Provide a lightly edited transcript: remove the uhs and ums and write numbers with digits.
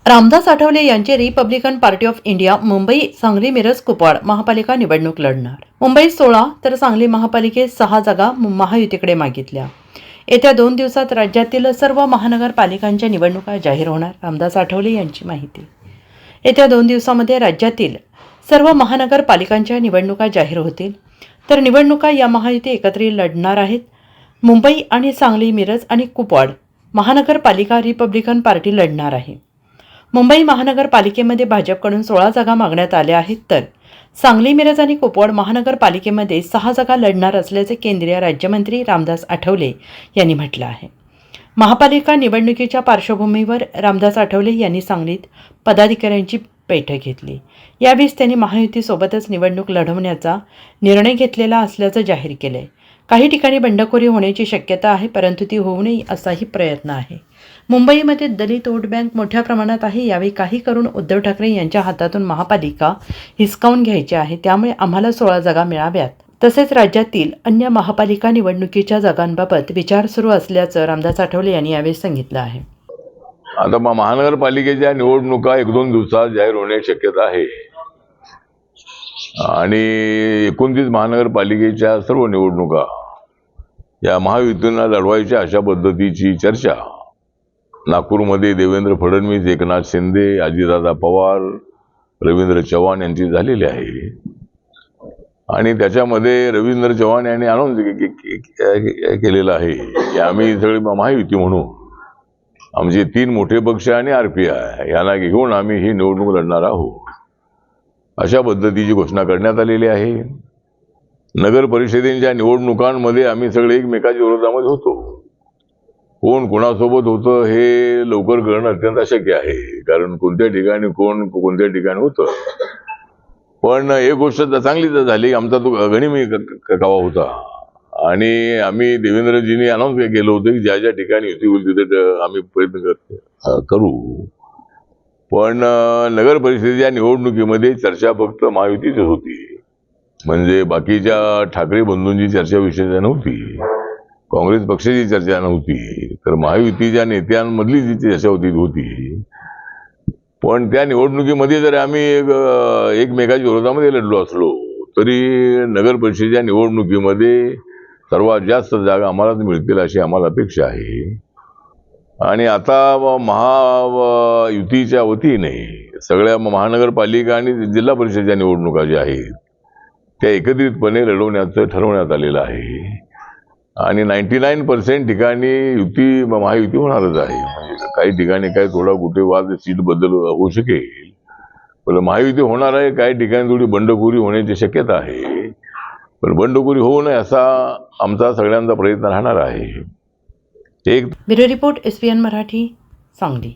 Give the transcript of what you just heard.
रामदास आठवले यांचे Republican party of India Mumbai, Sangli, Miraj, Kupwad महापालिका निवडणूक लढणार. मुंबईत 16 तर सांगली महापालिकेत 6 जागा महायुतीकडे मागितल्या. येत्या 2 दिवसात राज्यातील सर्व महानगरपालिकांच्या निवडणुका जाहीर होणार. रामदास आठवले यांची माहिती. येत्या 2 दिवसामध्ये राज्यातील सर्व महानगरपालिकांच्या निवडणुका जाहीर होतील. तर निवडणुका या महायुती एकत्रित लढणार आहेत. मुंबई आणि सांगली, मिरज आणि कुपवाड महानगरपालिका रिपब्लिकन पार्टी लढणार आहे. मुंबई महानगरपालिकेमध्ये भाजपकडून 16 जागा मागण्यात आल्या आहेत, तर सांगली, मिरज आणि कुपवाड महानगरपालिकेमध्ये 6 जागा लढणार असल्याचे केंद्रीय राज्यमंत्री रामदास आठवले यांनी म्हटलं आहे. महापालिका निवडणुकीच्या पार्श्वभूमीवर रामदास आठवले यांनी सांगलीत पदाधिकाऱ्यांची बैठक घेतली. यावेळी त्यांनी महायुतीसोबतच निवडणूक लढवण्याचा निर्णय घेतलेला असल्याचं जाहीर केलंय. काही ठिकाणी बंडखोरी होण्याची शक्यता आहे, परंतु ती होऊ नये असाही प्रयत्न आहे. मुंबईमध्ये दलित वोट बँक मोठ्या प्रमाणात आहे. यावेळी काही करून उद्धव ठाकरे यांच्या हातातून महापालिका हिसकावून घ्यायची आहे. त्यामुळे आम्हाला 16 जागा मिळाव्यात. तसेच राज्यातील अन्य महापालिका निवडणुकीच्या जागांबाबत विचार सुरू असल्याचं रामदास आठवले यांनी यावेळी सांगितलं आहे. आता महानगरपालिकेच्या निवडणुका 1-2 दिवसात जाहीर होण्याची शक्यता आहे आणि 29 महानगरपालिकेच्या सर्व निवडणुका या महायुतीनं लढवायच्या अशा पद्धतीची चर्चा नागपूरमध्ये देवेंद्र फडणवीस, एकनाथ शिंदे, अजितदादा पवार, रवींद्र चव्हाण यांची झालेली आहे. आणि त्याच्यामध्ये रवींद्र चव्हाण यांनी अनाऊन्स केलेलं आहे की आम्ही सगळे महायुती म्हणून आमचे 3 मोठे पक्ष आणि RPI यांना घेऊन आम्ही ही निवडणूक लढणार आहोत अशा पद्धतीची घोषणा करण्यात आलेली आहे. नगर परिषदेच्या निवडणुकांमध्ये आम्ही सगळे एकमेकाच्या विरोधामध्ये होतो. कोण कोणासोबत होतं हे लवकर करणं अत्यंत अशक्य आहे, कारण कोणत्या ठिकाणी कोण कोणत्या ठिकाणी होतं. पण एक गोष्ट चांगली तर झाली, आमचा तो गनिमी कावा होता आणि आम्ही देवेंद्रजींनी अनाऊन्स केलं होतं की ज्या ज्या ठिकाणी युती होईल तिथे आम्ही प्रयत्न करू. पण नगर परिषदेच्या निवडणुकीमध्ये चर्चा फक्त महायुतीचीच होती, म्हणजे बाकीच्या ठाकरे बंधूंची चर्चा विषय नव्हती, काँग्रेस पक्षाची चर्चा नव्हती, तर महायुतीच्या नेत्यांमधली जी चर्चा होती. पण त्या निवडणुकीमध्ये जर आम्ही एकमेकाच्या विरोधामध्ये लढलो असलो तरी नगर परिषदेच्या निवडणुकीमध्ये सर्वात जास्त जागा आम्हालाच मिळतील अशी आम्हाला अपेक्षा आहे. आणि आता महायुतीच्या वतीने सगळ्या महानगरपालिका आणि जिल्हा परिषदेच्या निवडणुका ज्या आहेत त्या एकत्रितपणे लढवण्याचं ठरवण्यात आलेलं आहे. आणि 99% ठिकाणी महायुती होणारच आहे. म्हणजे काही ठिकाणी काही थोडा कुठे वाद सीट बद्दल होऊ शकेल, पण महायुती होणार आहे. काही ठिकाणी थोडी बंडखोरी होण्याची शक्यता आहे, पण बंडखोरी होऊ नये असा आमचा सगळ्यांचा प्रयत्न राहणार आहे. Bureau report SPN Marathi, Sangli.